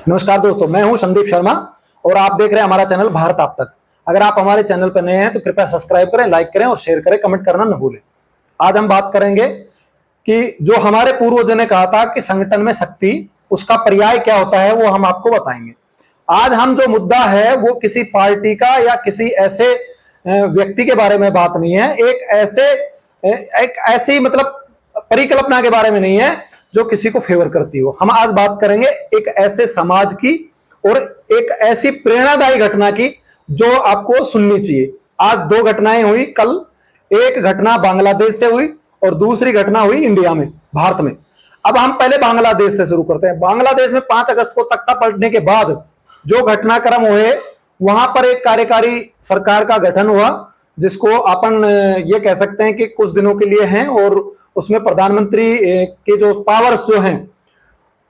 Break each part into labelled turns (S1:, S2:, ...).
S1: नमस्कार दोस्तों, मैं हूं संदीप शर्मा और आप देख रहे हैं हमारा चैनल भारत आप तक। अगर आप हमारे चैनल पर नए हैं तो कृपया सब्सक्राइब करें, लाइक करें और शेयर करें, कमेंट करना न भूलें। आज हम बात करेंगे कि जो हमारे पूर्वजों ने कहा था कि संगठन में शक्ति, उसका पर्याय क्या होता है वो हम आपको बताएंगे। आज हम जो मुद्दा है वो किसी पार्टी का या किसी ऐसे व्यक्ति के बारे में बात नहीं है, एक ऐसी मतलब परिकल्पना के बारे में नहीं है जो किसी को फेवर करती हो। हम आज बात करेंगे एक ऐसे समाज की और एक ऐसी प्रेरणादायी घटना की जो आपको सुननी चाहिए। आज दो घटनाएं हुई कल, एक घटना बांग्लादेश से हुई और दूसरी घटना हुई इंडिया में, भारत में। अब हम पहले बांग्लादेश से शुरू करते हैं। बांग्लादेश में 5 अगस्त को तख्ता पलटने के बाद जो घटनाक्रम हुए, वहां पर एक कार्यकारी सरकार का गठन हुआ जिसको अपन ये कह सकते हैं कि कुछ दिनों के लिए हैं, और उसमें प्रधानमंत्री के जो पावर्स जो हैं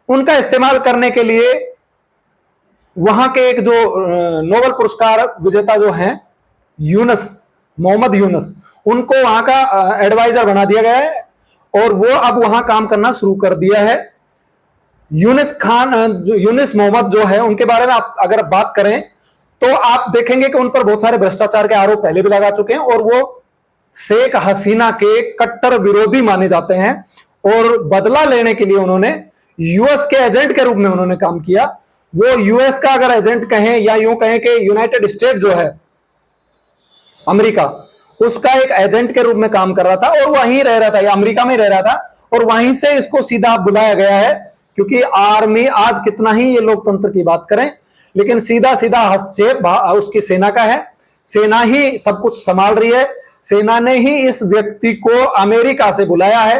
S1: उनका इस्तेमाल करने के लिए वहां के एक जो नोबेल पुरस्कार विजेता जो हैं मोहम्मद यूनुस, उनको वहां का एडवाइजर बना दिया गया है और वो अब वहां काम करना शुरू कर दिया है। यूनुस मोहम्मद जो है, उनके बारे में आप अगर बात करें तो आप देखेंगे कि उन पर बहुत सारे भ्रष्टाचार के आरोप पहले भी लगा चुके हैं और वो शेख हसीना के कट्टर विरोधी माने जाते हैं। और बदला लेने के लिए उन्होंने यूएस के एजेंट के रूप में उन्होंने काम किया। वो यूएस का अगर एजेंट कहें या यूं कहें कि यूनाइटेड स्टेट जो है अमेरिका, उसका एक एजेंट के रूप में काम कर रहा था और वहीं रह रहा था, या अमेरिका में रह रहा था, और वहीं से इसको सीधा बुलाया गया है। क्योंकि आर्मी आज कितना ही ये लोकतंत्र की बात करें, लेकिन सीधा सीधा हस्तक्षेप उसकी सेना का है। सेना ही सब कुछ संभाल रही है, सेना ने ही इस व्यक्ति को अमेरिका से बुलाया है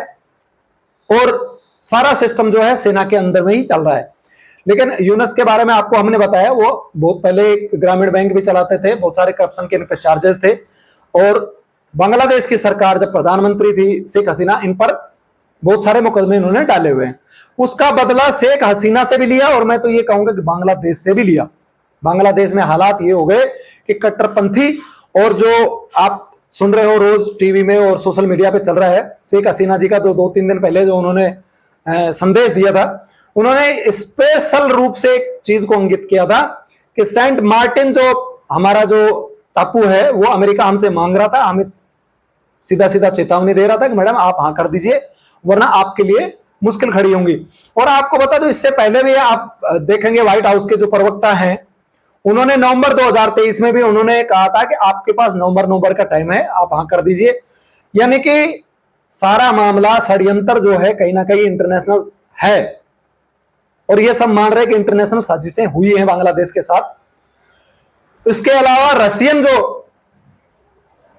S1: और सारा सिस्टम जो है सेना के अंदर में ही चल रहा है। लेकिन यूनुस के बारे में आपको हमने बताया, वो बहुत पहले एक ग्रामीण बैंक भी चलाते थे, बहुत सारे करप्शन के इन पर चार्जेस थे। और बांग्लादेश की सरकार जब प्रधानमंत्री थी शेख हसीना, इन पर बहुत सारे मुकदमे इन्होंने डाले हुए हैं। उसका बदला शेख हसीना से भी लिया और मैं तो ये कहूंगा कि बांग्लादेश से भी लिया। बांग्लादेश में हालात ये हो गए कि कट्टरपंथी, और जो आप सुन रहे हो रोज टीवी में और सोशल मीडिया पे चल रहा है, शेख हसीना जी का जो 2-3 दिन पहले जो उन्होंने संदेश दिया था, उन्होंने स्पेशल रूप से एक चीज को इंगित किया था कि सेंट मार्टिन जो हमारा जो टापू है वो अमेरिका हमसे मांग रहा था, हमें सीधा सीधा चेतावनी दे रहा था कि मैडम आप हाँ कर दीजिए वरना आपके लिए मुश्किल खड़ी होंगी। और आपको बता दो, इससे पहले भी आप देखेंगे व्हाइट हाउस के जो प्रवक्ता हैं, उन्होंने नवंबर 2023 में भी उन्होंने कहा था कि आपके पास नवंबर का टाइम है, आप हाँ कर दीजिए। यानी कि सारा मामला षड्यंत्र जो है कहीं ना कहीं इंटरनेशनल है, और ये सब मान रहे कि इंटरनेशनल साजिशें हुई हैं बांग्लादेश के साथ। इसके अलावा रशियन जो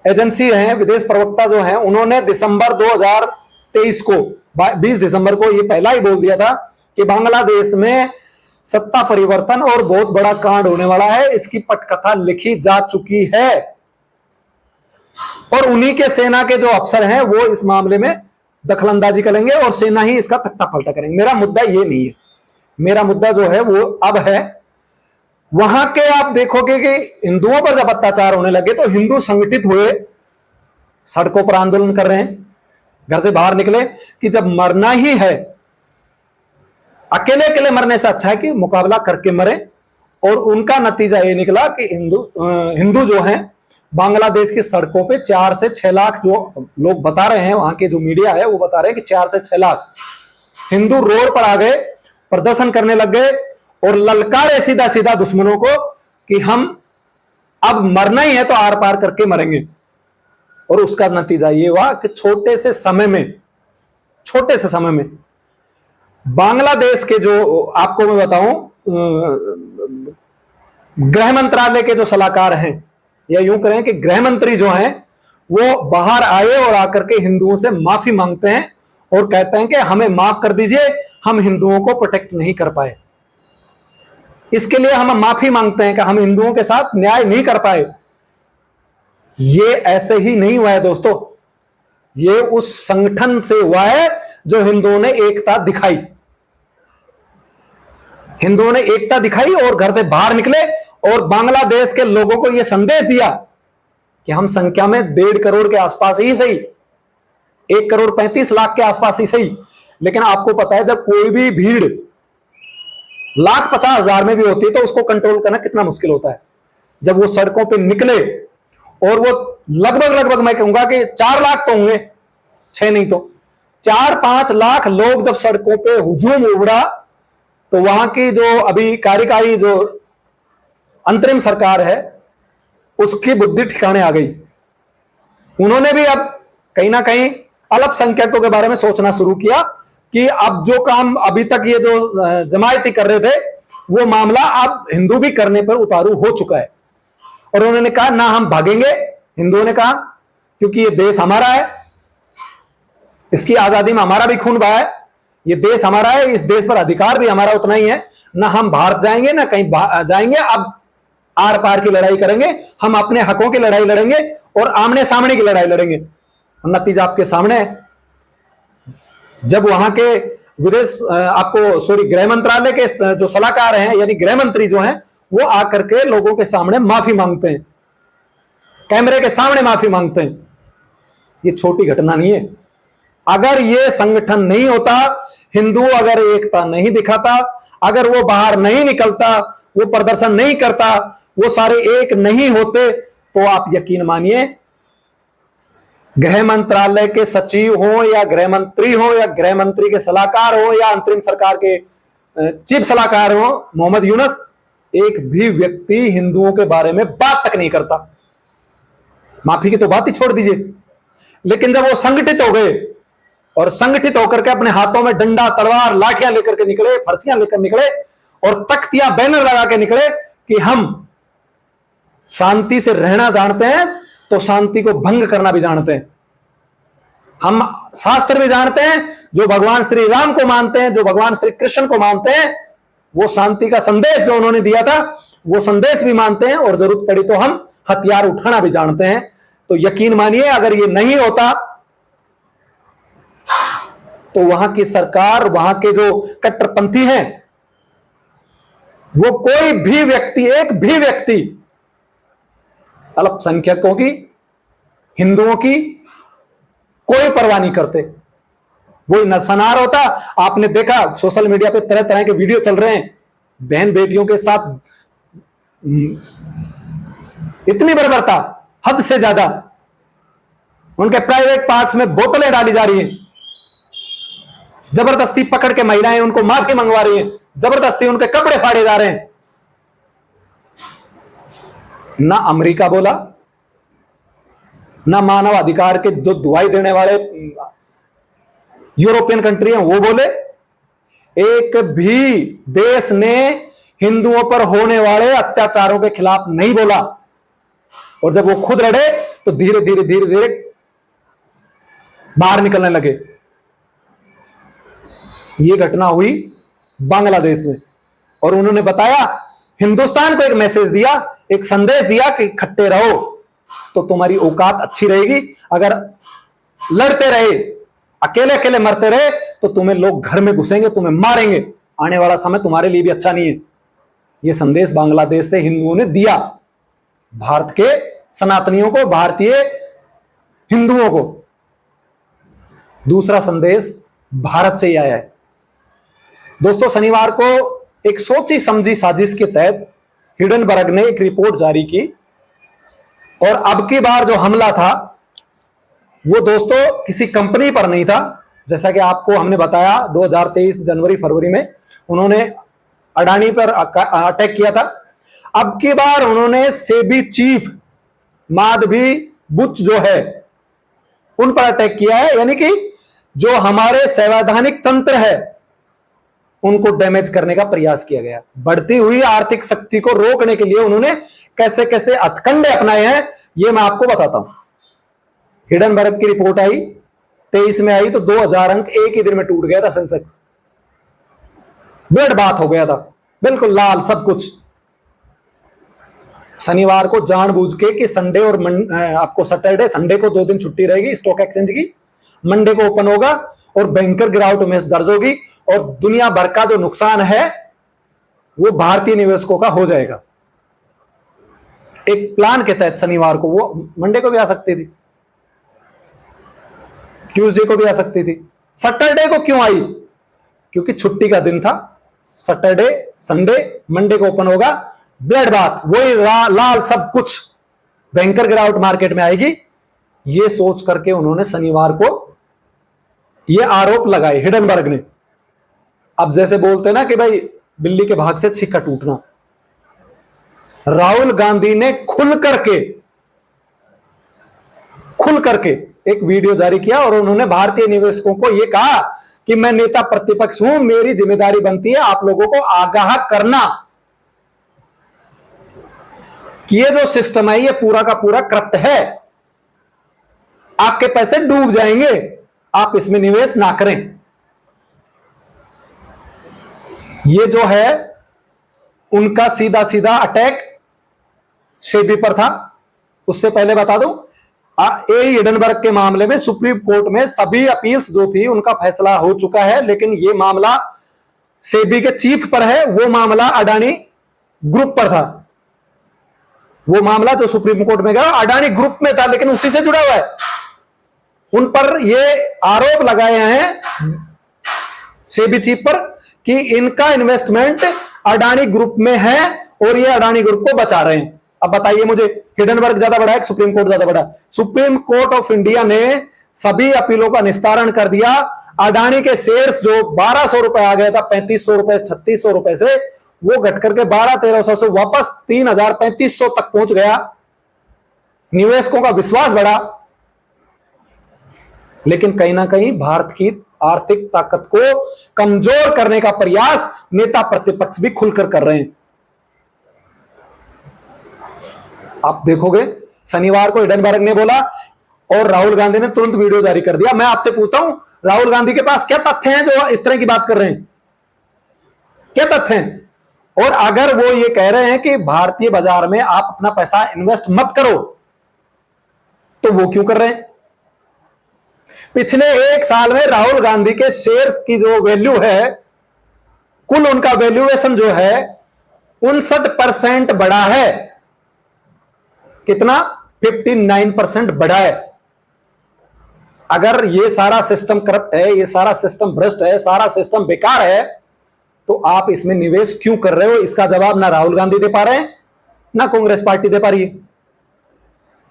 S1: एजेंसी है, विदेश प्रवक्ता जो है, उन्होंने दिसंबर 2023 को 20 दिसंबर को ये पहला ही बोल दिया था कि बांग्लादेश में सत्ता परिवर्तन और बहुत बड़ा कांड होने वाला है, इसकी पटकथा लिखी जा चुकी है और उन्हीं के सेना के जो अफसर हैं वो इस मामले में दखलंदाजी करेंगे और सेना ही इसका तख्ता पलटा करेंगे। मेरा मुद्दा ये नहीं है, मेरा मुद्दा जो है वो अब है वहां के, आप देखोगे कि हिंदुओं पर जब अत्याचार होने लगे तो हिंदू संगठित हुए, सड़कों पर आंदोलन कर रहे हैं, घर से बाहर निकले कि जब मरना ही है, अकेले अकेले मरने से अच्छा है कि मुकाबला करके मरे। और उनका नतीजा ये निकला कि हिंदू जो हैं बांग्लादेश की सड़कों पे 4 से 6 लाख, जो लोग बता रहे हैं, वहां के जो मीडिया है वो बता रहे हैं कि 4 से 6 लाख हिंदू रोड पर आ गए, प्रदर्शन करने लग गए और ललकारे सीधा सीधा दुश्मनों को कि हम अब मरना ही है तो आर पार करके मरेंगे। और उसका नतीजा ये हुआ कि छोटे से समय में बांग्लादेश के जो, आपको मैं बताऊं, गृह मंत्रालय के जो सलाहकार हैं, या यूं करें कि गृह मंत्री जो हैं, वो बाहर आए और आकर के हिंदुओं से माफी मांगते हैं और कहते हैं कि हमें माफ कर दीजिए, हम हिंदुओं को प्रोटेक्ट नहीं कर पाए, इसके लिए हम माफी मांगते हैं कि हम हिंदुओं के साथ न्याय नहीं कर पाए। ये ऐसे ही नहीं हुआ है दोस्तों, ये उस संगठन से हुआ है जो हिंदुओं ने एकता दिखाई, और घर से बाहर निकले और बांग्लादेश के लोगों को यह संदेश दिया कि हम संख्या में 1.5 करोड़ के आसपास ही सही, 1 करोड़ 35 लाख के आसपास ही सही, लेकिन आपको पता है जब कोई भी भीड़ 1,50,000 में भी होती है तो उसको कंट्रोल करना कितना मुश्किल होता है। जब वो सड़कों पे निकले और वो लगभग लगभग मैं कहूंगा कि 4 लाख तो होंगे, 6 नहीं तो 4-5 लाख लोग जब सड़कों पे हुजूम उमड़ा, तो वहां की जो अभी कार्यकारी जो अंतरिम सरकार है उसकी बुद्धि ठिकाने आ गई। उन्होंने भी अब कहीं ना कहीं अल्पसंख्यकों के बारे में सोचना शुरू किया कि अब जो काम अभी तक ये जो जमायती कर रहे थे वो मामला अब हिंदू भी करने पर उतारू हो चुका है। और उन्होंने कहा ना हम भागेंगे, हिंदुओं ने कहा, क्योंकि ये देश हमारा है, इसकी आजादी में हमारा भी खून बहा है, ये देश हमारा है, इस देश पर अधिकार भी हमारा उतना ही है, ना हम भारत जाएंगे ना कहीं जाएंगे, अब आर पार की लड़ाई करेंगे, हम अपने हकों की लड़ाई लड़ेंगे और आमने सामने की लड़ाई लड़ेंगे। नतीजा आपके सामने है। जब वहां के विदेश गृह मंत्रालय के जो सलाहकार हैं यानी गृह मंत्री जो हैं वो आकर के लोगों के सामने माफी मांगते हैं, कैमरे के सामने माफी मांगते हैं, ये छोटी घटना नहीं है। अगर ये संगठन नहीं होता, हिंदू अगर एकता नहीं दिखाता, अगर वो बाहर नहीं निकलता, वो प्रदर्शन नहीं करता, वो सारे एक नहीं होते, तो आप यकीन मानिए गृह मंत्रालय के सचिव हो या गृह मंत्री हो या गृह मंत्री के सलाहकार हो या अंतरिम सरकार के चीफ सलाहकार हो मोहम्मद यूनुस, एक भी व्यक्ति हिंदुओं के बारे में बात तक नहीं करता। माफी की तो बात ही छोड़ दीजिए। लेकिन जब वो संगठित हो गए और संगठित होकर के अपने हाथों में डंडा, तलवार, लाठियां लेकर के निकले, फर्सियां लेकर निकले और तख्तियां, बैनर लगा के निकले कि हम शांति से रहना जानते हैं तो शांति को भंग करना भी जानते हैं, हम शास्त्र भी जानते हैं, जो भगवान श्री राम को मानते हैं, जो भगवान श्री कृष्ण को मानते हैं, वो शांति का संदेश जो उन्होंने दिया था वो संदेश भी मानते हैं और जरूरत पड़ी तो हम हथियार उठाना भी जानते हैं। तो यकीन मानिए अगर ये नहीं होता तो वहां की सरकार, वहां के जो कट्टरपंथी हैं, वो कोई भी व्यक्ति, एक भी व्यक्ति अल्पसंख्यकों की, हिंदुओं की कोई परवाह नहीं करते। वो नरसंहार होता। आपने देखा सोशल मीडिया पे तरह तरह के वीडियो चल रहे हैं, बहन बेटियों के साथ इतनी बर्बरता, हद से ज्यादा, उनके प्राइवेट पार्ट्स में बोतलें डाली जा रही हैं, जबरदस्ती पकड़ के महिलाएं उनको माफी मंगवा रही हैं, जबरदस्ती उनके कपड़े फाड़े जा रहे हैं। ना अमेरिका बोला, ना मानव अधिकार के जो दुहाई देने वाले यूरोपियन कंट्री हैं वो बोले, एक भी देश ने हिंदुओं पर होने वाले अत्याचारों के खिलाफ नहीं बोला। और जब वो खुद लड़े तो धीरे धीरे धीरे धीरे बाहर निकलने लगे। ये घटना हुई बांग्लादेश में और उन्होंने बताया, हिंदुस्तान को एक मैसेज दिया, एक संदेश दिया कि इकट्ठे रहो तो तुम्हारी औकात अच्छी रहेगी। अगर लड़ते रहे, अकेले अकेले मरते रहे तो तुम्हें लोग घर में घुसेंगे, तुम्हें मारेंगे, आने वाला समय तुम्हारे लिए भी अच्छा नहीं है। यह संदेश बांग्लादेश से हिंदुओं ने दिया भारत के सनातनियों को, भारतीय हिंदुओं को। दूसरा संदेश भारत से ही आया है। दोस्तों, शनिवार को एक सोची समझी साजिश के तहत हिडनबर्ग ने एक रिपोर्ट जारी की और अब की बार जो हमला था वो दोस्तों किसी कंपनी पर नहीं था। जैसा कि आपको हमने बताया 2023 जनवरी फरवरी में उन्होंने अडानी पर अटैक किया था। अब की बार उन्होंने सेबी चीफ माधवी बुच जो है उन पर अटैक किया है, यानी कि जो हमारे संवैधानिक तंत्र है उनको डैमेज करने का प्रयास किया गया। बढ़ती हुई आर्थिक शक्ति को रोकने के लिए उन्होंने कैसे कैसे हथकंडे अपनाए हैं ये मैं आपको बताता हूं। हिडनबर्ग की रिपोर्ट आई 23 में आई तो 2000 अंक एक ही दिन में टूट गया था सेंसेक्स, बेड बात हो गया था, बिल्कुल लाल सब कुछ। शनिवार को जानबूझ के कि संडे और आपको सैटरडे संडे को 2 दिन छुट्टी रहेगी स्टॉक एक्सचेंज की, मंडे को ओपन होगा और भयंकर गिरावट में दर्ज होगी और दुनिया भर का जो नुकसान है वो भारतीय निवेशकों का हो जाएगा। एक प्लान के तहत शनिवार को, वो मंडे को भी आ सकती थी, ट्यूसडे को भी आ सकती थी, सैटरडे को क्यों आई? क्योंकि छुट्टी का दिन था, सैटरडे संडे, मंडे को ओपन होगा ब्लड बाथ, वही लाल सब कुछ, भयंकर गिरावट मार्केट में आएगी। ये सोच करके उन्होंने शनिवार को ये आरोप लगाए हिडनबर्ग ने। अब जैसे बोलते हैं ना कि भाई बिल्ली के भाग से छिक्का टूटना, राहुल गांधी ने खुल करके एक वीडियो जारी किया और उन्होंने भारतीय निवेशकों को यह कहा कि मैं नेता प्रतिपक्ष हूं, मेरी जिम्मेदारी बनती है आप लोगों को आगाह करना कि ये जो सिस्टम है ये पूरा का पूरा करप्ट है, आपके पैसे डूब जाएंगे, आप इसमें निवेश ना करें। ये जो है उनका सीधा सीधा अटैक सेबी पर था। उससे पहले बता दूं, हिडनबर्ग के मामले में सुप्रीम कोर्ट में सभी अपील्स जो थी उनका फैसला हो चुका है, लेकिन यह मामला सेबी के चीफ पर है, वो मामला अडानी ग्रुप पर था। वो मामला जो सुप्रीम कोर्ट में गया अडानी ग्रुप में था, लेकिन उसी से जुड़ा हुआ है। उन पर ये आरोप लगाए हैं सेबी चीफ पर कि इनका इन्वेस्टमेंट अडानी ग्रुप में है और ये अडानी ग्रुप को बचा रहे हैं। अब बताइए मुझे, हिडनबर्ग ज्यादा बड़ा है कि सुप्रीम कोर्ट ज्यादा बड़ा? सुप्रीम कोर्ट ऑफ इंडिया ने सभी अपीलों का निस्तारण कर दिया। अडानी के शेयर्स जो 1200 रुपए आ गया था, 3500 रुपए 3600 रुपए से, वो घट करके 1200-1300 से वापस 3000-3500 तक पहुंच गया। निवेशकों का विश्वास बढ़ा, लेकिन कहीं ना कहीं भारत की आर्थिक ताकत को कमजोर करने का प्रयास नेता प्रतिपक्ष भी खुलकर कर रहे हैं। आप देखोगे शनिवार को हिडनबर्ग ने बोला और राहुल गांधी ने तुरंत वीडियो जारी कर दिया। मैं आपसे पूछता हूं, राहुल गांधी के पास क्या तथ्य हैं जो इस तरह की बात कर रहे हैं? क्या तथ्य हैं? और अगर वो ये कह रहे हैं कि भारतीय बाजार में आप अपना पैसा इन्वेस्ट मत करो, तो वो क्यों कर रहे हैं? पिछले एक साल में राहुल गांधी के शेयर्स की जो वैल्यू है, कुल उनका वैल्यूएशन जो है 59% बढ़ा है। कितना? 59% बढ़ा है। अगर ये सारा सिस्टम करप्ट है, ये सारा सिस्टम भ्रष्ट है, सारा सिस्टम बेकार है, तो आप इसमें निवेश क्यों कर रहे हो? इसका जवाब ना राहुल गांधी दे पा रहे हैं, ना कांग्रेस पार्टी दे पा रही है।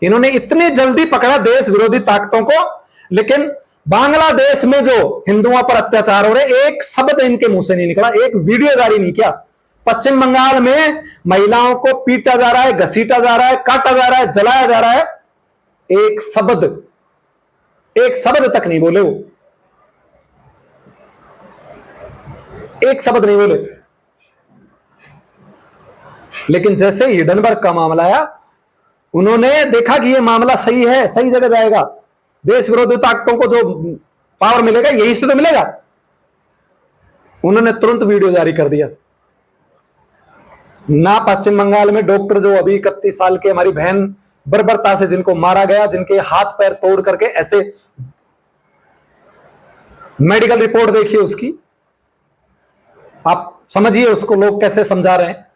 S1: इन्होंने इतनी जल्दी पकड़ा देश विरोधी ताकतों को, लेकिन बांग्लादेश में जो हिंदुओं पर अत्याचार हो रहे, एक शब्द इनके मुंह से नहीं निकला, एक वीडियो जारी नहीं किया। पश्चिम बंगाल में महिलाओं को पीटा जा रहा है, घसीटा जा रहा है, काटा जा रहा है, जलाया जा रहा है, एक शब्द तक नहीं बोले वो, एक शब्द नहीं बोले। लेकिन जैसे हिडनबर्ग का मामला आया, उन्होंने देखा कि ये मामला सही है, सही जगह जाएगा, देश विरोधी ताकतों को जो पावर मिलेगा यही से तो मिलेगा। उन्होंने तुरंत वीडियो जारी कर दिया। ना पश्चिम बंगाल में डॉक्टर जो अभी 31 साल के हमारी बहन बर्बरता से जिनको मारा गया, जिनके हाथ पैर तोड़ करके ऐसे, मेडिकल रिपोर्ट देखिए उसकी, आप समझिए उसको लोग कैसे समझा रहे हैं।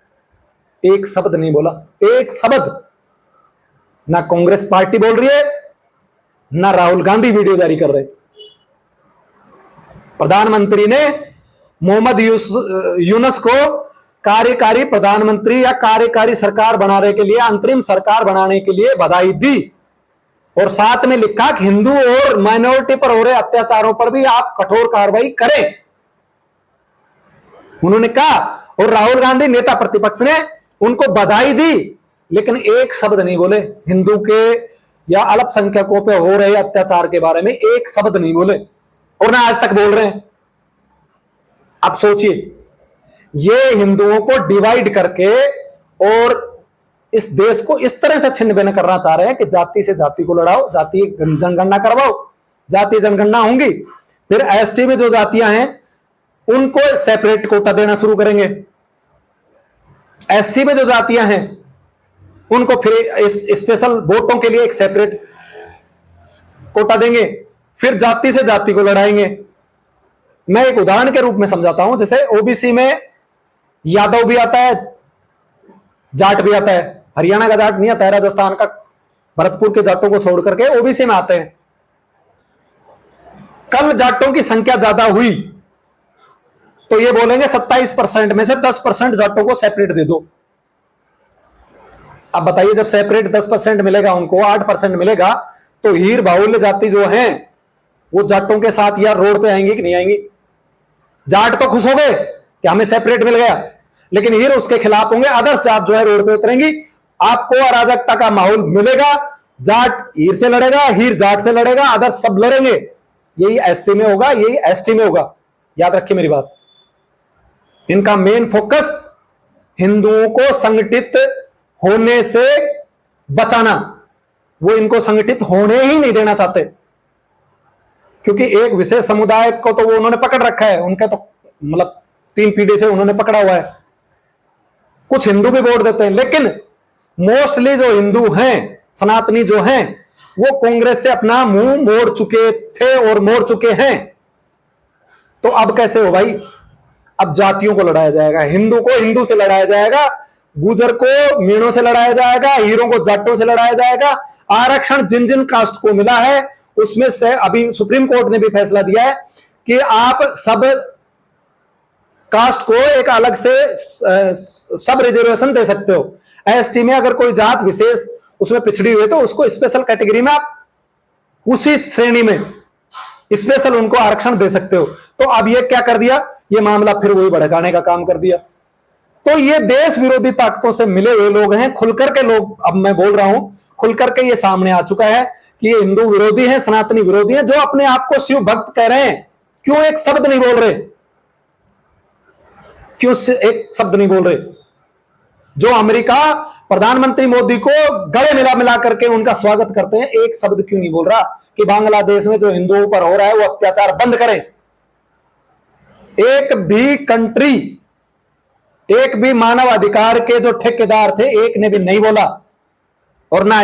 S1: एक शब्द नहीं बोला, एक शब्द। ना कांग्रेस पार्टी बोल रही है, ना राहुल गांधी वीडियो जारी कर रहे। प्रधानमंत्री ने मोहम्मद यूनुस को कार्यकारी प्रधानमंत्री या कार्यकारी सरकार बनाने के लिए, अंतरिम सरकार बनाने के लिए बधाई दी और साथ में लिखा कि हिंदू और माइनॉरिटी पर हो रहे अत्याचारों पर भी आप कठोर कार्रवाई करें, उन्होंने कहा। और राहुल गांधी नेता प्रतिपक्ष ने उनको बधाई दी, लेकिन एक शब्द नहीं बोले हिंदू के या अल्पसंख्यकों पे हो रहे अत्याचार के बारे में, एक शब्द नहीं बोले, और ना आज तक बोल रहे हैं। अब सोचिए, ये हिंदुओं को डिवाइड करके और इस देश को इस तरह से छिन्न भिन्न करना चाह रहे हैं कि जाति से जाति को लड़ाओ, जाति जनगणना करवाओ, जाति जनगणना होंगी, फिर एसटी में जो जातियां हैं उनको सेपरेट कोटा देना शुरू करेंगे, एससी में जो जातियां हैं उनको फिर इस स्पेशल वोटों के लिए एक सेपरेट कोटा देंगे, फिर जाति से जाति को लड़ाएंगे। मैं एक उदाहरण के रूप में समझाता हूं, जैसे ओबीसी में यादव भी आता है, जाट भी आता है। हरियाणा का जाट नहीं आता है, राजस्थान का, भरतपुर के जाटों को छोड़ करके ओबीसी में आते हैं। कल जाटों की संख्या ज्यादा हुई तो ये बोलेंगे 27% में से 10% जाटों को सेपरेट दे दो। अब बताइए, जब सेपरेट 10% मिलेगा उनको, 8% मिलेगा, तो हीर बाहुल्य जाति जो है वो जाटों के साथ यार रोड पे आएंगी कि नहीं आएंगी? जाट तो खुश हो गए कि हमें सेपरेट मिल गया, लेकिन हीर उसके खिलाफ होंगे, अदर जात जो है रोड पे उतरेंगी। आपको अराजकता का माहौल मिलेगा, जाट हीर से लड़ेगा, हीर जाट से लड़ेगा, अदर सब लड़ेंगे। यही एससी में होगा, यही एसटी में होगा। याद रखिए मेरी बात। इनका मेन फोकस हिंदुओं को संगठित होने से बचाना, वो इनको संगठित होने ही नहीं देना चाहते, क्योंकि एक विशेष समुदाय को तो वो उन्होंने पकड़ रखा है, उनका तो मतलब 3 पीढ़ी से उन्होंने पकड़ा हुआ है। कुछ हिंदू भी वोट देते हैं, लेकिन मोस्टली जो हिंदू हैं, सनातनी जो हैं, वो कांग्रेस से अपना मुंह मोड़ चुके थे और मोड़ चुके हैं। तो अब कैसे हो भाई? अब जातियों को लड़ाया जाएगा, हिंदू को हिंदू से लड़ाया जाएगा, गुजर को मीणों से लड़ाया जाएगा, हीरों को जाटों से लड़ाया जाएगा। आरक्षण जिन जिन कास्ट को मिला है उसमें से अभी सुप्रीम कोर्ट ने भी फैसला दिया है कि आप सब कास्ट को एक अलग से सब रिजर्वेशन दे सकते हो। एसटी में अगर कोई जात विशेष उसमें पिछड़ी हुई है तो उसको स्पेशल कैटेगरी में आप उसी श्रेणी में स्पेशल उनको आरक्षण दे सकते हो। तो अब ये क्या कर दिया? ये मामला फिर वही भड़काने का काम कर दिया। तो ये देश विरोधी ताकतों से मिले हुए लोग हैं, खुलकर के लोग, अब मैं बोल रहा हूं, खुलकर के ये सामने आ चुका है कि ये हिंदू विरोधी हैं, सनातनी विरोधी हैं, जो अपने आप को शिव भक्त कह रहे हैं। क्यों एक शब्द नहीं बोल रहे? क्यों एक शब्द नहीं बोल रहे? जो अमेरिका प्रधानमंत्री मोदी को गले मिला मिला करके उनका स्वागत करते हैं, एक शब्द क्यों नहीं बोल रहा कि बांग्लादेश में जो हिंदुओं पर हो रहा है वो अत्याचार बंद करें? एक भी कंट्री, एक भी मानव अधिकार के जो ठेकेदार थे, एक ने भी नहीं बोला। और ना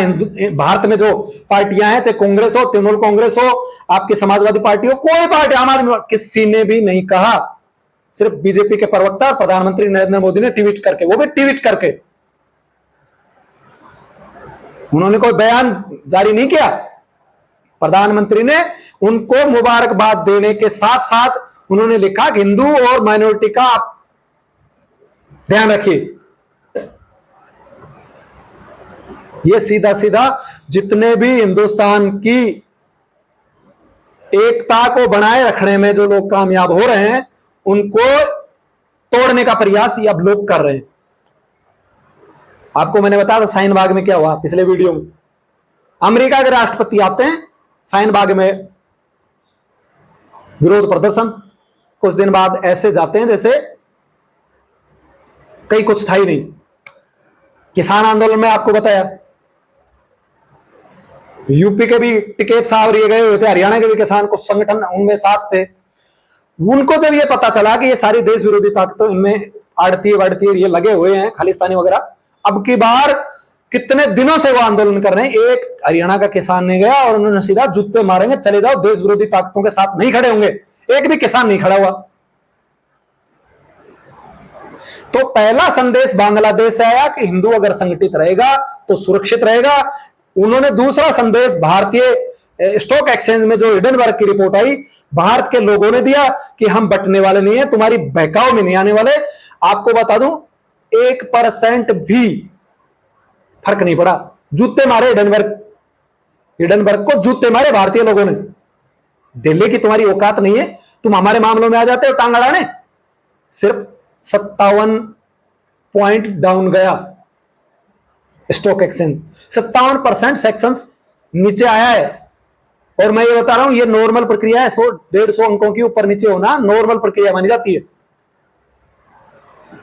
S1: भारत में जो पार्टियां हैं, चाहे कांग्रेस हो, तृणमूल कांग्रेस हो, आपकी समाजवादी पार्टी हो, कोई पार्टी, आम आदमी, किसी ने भी नहीं कहा। सिर्फ बीजेपी के प्रवक्ता प्रधानमंत्री नरेंद्र मोदी ने ट्वीट करके, वो भी ट्वीट करके, उन्होंने कोई बयान जारी नहीं किया। प्रधानमंत्री ने उनको मुबारकबाद देने के साथ साथ उन्होंने लिखा कि हिंदू और माइनॉरिटी का आप ध्यान रखिए। ये सीधा सीधा जितने भी हिंदुस्तान की एकता को बनाए रखने में जो लोग कामयाब हो रहे हैं, उनको तोड़ने का प्रयास ये अब लोग कर रहे हैं। आपको मैंने बताया था शाहीन बाग में क्या हुआ पिछले वीडियो में। अमेरिका के राष्ट्रपति आते हैं शाहीन बाग में विरोध प्रदर्शन, कुछ दिन बाद ऐसे जाते हैं जैसे कहीं कुछ था ही नहीं। किसान आंदोलन में आपको बताया, यूपी के भी टिकैत साहब ये गए हुए थे, हरियाणा के भी किसान कुछ संगठन उनमें साथ थे। उनको जब ये पता चला कि ये सारी देश विरोधी ताकतों इनमें आड़ती ये लगे हुए हैं, खालिस्तानी वगैरह, अब की बार कितने दिनों से वो आंदोलन कर रहे हैं। एक हरियाणा का किसान ने गया और उन्होंने सीधा जूते मारेंगे, चले जाओ, देश विरोधी ताकतों के साथ नहीं खड़े होंगे। एक भी किसान नहीं खड़ा हुआ। तो पहला संदेश बांग्लादेश से आया कि हिंदू अगर संगठित रहेगा तो सुरक्षित रहेगा। उन्होंने दूसरा संदेश भारतीय स्टॉक एक्सचेंज में जो हिडनबर्ग की रिपोर्ट आई, भारत के लोगों ने दिया कि हम बटने वाले नहीं है, तुम्हारी बहकाव में नहीं आने वाले। आपको बता दूं 1% भी फर्क नहीं पड़ा। जूते मारे हिडनबर्ग को जूते मारे भारतीय लोगों ने। दिल्ली की तुम्हारी औकात नहीं है, तुम हमारे मामलों में आ जाते हो टांग अड़ाने। सिर्फ 57 पॉइंट डाउन गया स्टॉक एक्सचेंज, 57% सेक्शंस नीचे आया है। और मैं ये बता रहा हूं, ये नॉर्मल प्रक्रिया है। 100-150 अंकों की ऊपर नीचे होना नॉर्मल प्रक्रिया मानी जाती है।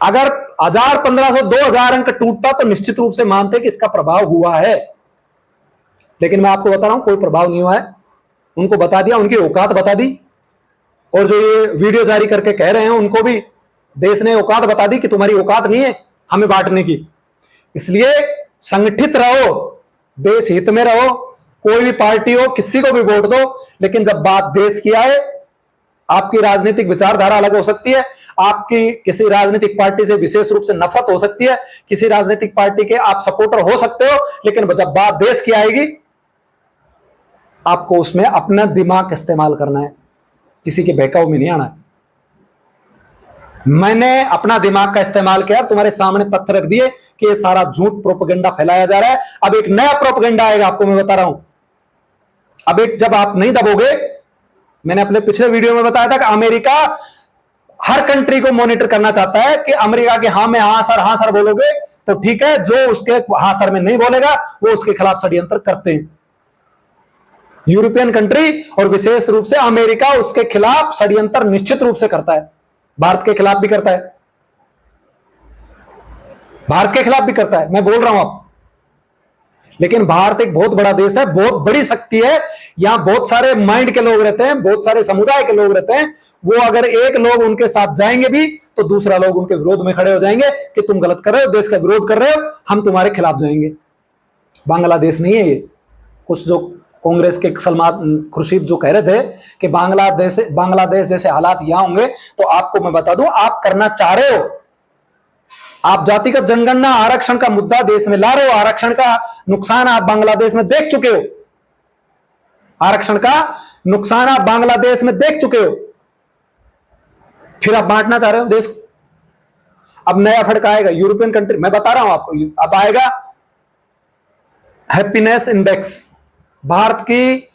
S1: अगर 1000, 1500, 2000 अंक टूटता तो निश्चित रूप से मानते कि इसका प्रभाव हुआ है, लेकिन मैं आपको बता रहा हूं कोई प्रभाव नहीं हुआ है। उनको बता दिया, उनकी औकात बता दी। और जो ये वीडियो जारी करके कह रहे हैं उनको भी देश ने औकात बता दी कि तुम्हारी औकात नहीं है हमें बांटने की। इसलिए संगठित रहो, देश हित में रहो, कोई भी पार्टी हो, किसी को भी वोट दो, लेकिन जब बात देश की आए, आपकी राजनीतिक विचारधारा अलग हो सकती है, आपकी किसी राजनीतिक पार्टी से विशेष रूप से नफरत हो सकती है, किसी राजनीतिक पार्टी के आप सपोर्टर हो सकते हो, लेकिन जब बात देश की आएगी, आपको उसमें अपना दिमाग इस्तेमाल करना है, किसी के बहकाव में नहीं आना है। मैंने अपना दिमाग का इस्तेमाल किया, तुम्हारे सामने तथ्य रख दिए कि ये सारा झूठ प्रोपेगेंडा फैलाया जा रहा है। अब एक नया प्रोपेगेंडा आएगा, आपको मैं बता रहा हूं। अब एक जब आप नहीं दबोगे, मैंने अपने पिछले वीडियो में बताया था कि अमेरिका हर कंट्री को मॉनिटर करना चाहता है कि अमेरिका के हाँ में हाँ सर बोलोगे तो ठीक है, जो उसके हाँ सर में नहीं बोलेगा वो उसके खिलाफ षड्यंत्र करते हैं। यूरोपियन कंट्री और विशेष रूप से अमेरिका उसके खिलाफ षड्यंत्र निश्चित रूप से करता है। भारत के खिलाफ भी करता है, भारत के खिलाफ भी करता है, मैं बोल रहा हूं आप। लेकिन भारत एक बहुत बड़ा देश है, बहुत बड़ी शक्ति है, यहां बहुत सारे माइंड के लोग रहते हैं, बहुत सारे समुदाय के लोग रहते हैं। वो अगर एक लोग उनके साथ जाएंगे भी तो दूसरा लोग उनके विरोध में खड़े हो जाएंगे कि तुम गलत कर रहे हो, देश का विरोध कर रहे हो, हम तुम्हारे खिलाफ जाएंगे। बांग्लादेश नहीं है ये। कुछ जो कांग्रेस के सलमान खुर्शीद जो कह रहे थे कि बांग्लादेश जैसे हालात यहां होंगे, तो आपको मैं बता दूं, आप करना चाह रहे हो। आप जातिगत जनगणना आरक्षण का मुद्दा देश में ला रहे हो, आरक्षण का नुकसान आप बांग्लादेश में देख चुके हो, आरक्षण का नुकसान आप बांग्लादेश में देख चुके हो, फिर आप बांटना चाह रहे हो देश को। अब नया फड़का आएगा यूरोपियन कंट्री, मैं बता रहा हूं आपको, अब आएगा हैप्पीनेस इंडेक्स। भारत की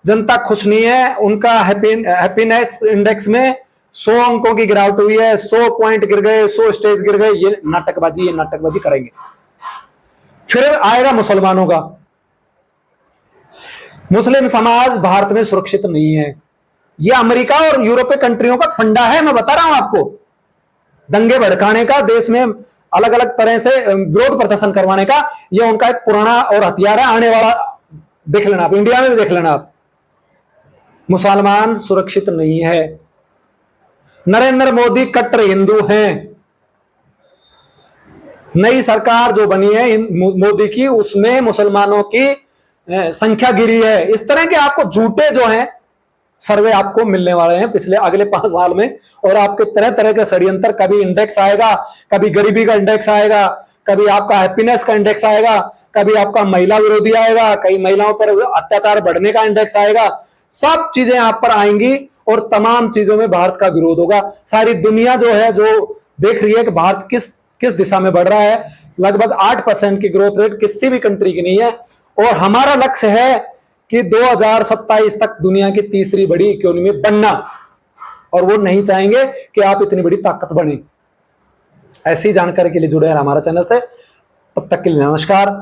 S1: जनता खुश नहीं है, उनका हैप्पीनेस इंडेक्स में 100 अंकों की गिरावट हुई है, 100 पॉइंट गिर गए, 100 स्टेज गिर गए। ये नाटकबाजी करेंगे। फिर आएगा मुसलमानों का। मुस्लिम समाज भारत में सुरक्षित नहीं है। ये अमेरिका और यूरोपीय कंट्रियों का फंडा है, मैं बता रहा हूं आपको। दंगे भड़काने का, देश में अलग अलग तरह से विरोध प्रदर्शन करवाने का, यह उनका एक पुराना और हथियार है। आने वाला देख लेना आप, इंडिया में भी देख लेना आप। मुसलमान सुरक्षित नहीं है। नरेंद्र मोदी कट्टर हिंदू हैं। नई सरकार जो बनी है मोदी की, उसमें मुसलमानों की संख्या गिरी है। इस तरह के आपको झूठे जो हैं सर्वे आपको मिलने वाले हैं पिछले अगले 5 साल में, और आपके तरह तरह के षड्यंत्र। कभी इंडेक्स आएगा, कभी गरीबी का इंडेक्स आएगा, कभी आपका हैप्पीनेस का इंडेक्स आएगा, कभी आपका महिला विरोधी आएगा, कई महिलाओं पर अत्याचार बढ़ने का इंडेक्स आएगा। सब चीजें आप पर आएंगी और तमाम चीजों में भारत का विरोध होगा। सारी दुनिया जो है, जो देख रही है कि भारत किस दिशा में बढ़ रहा है। लगभग 8% की ग्रोथ रेट किसी भी कंट्री की नहीं है, और हमारा लक्ष्य है कि 2027 तक दुनिया की तीसरी बड़ी इकोनॉमी बनना, और वो नहीं चाहेंगे कि आप इतनी बड़ी ताकत बने। ऐसी जानकारी के लिए जुड़े हैं हमारे चैनल से। तब तक के लिए नमस्कार।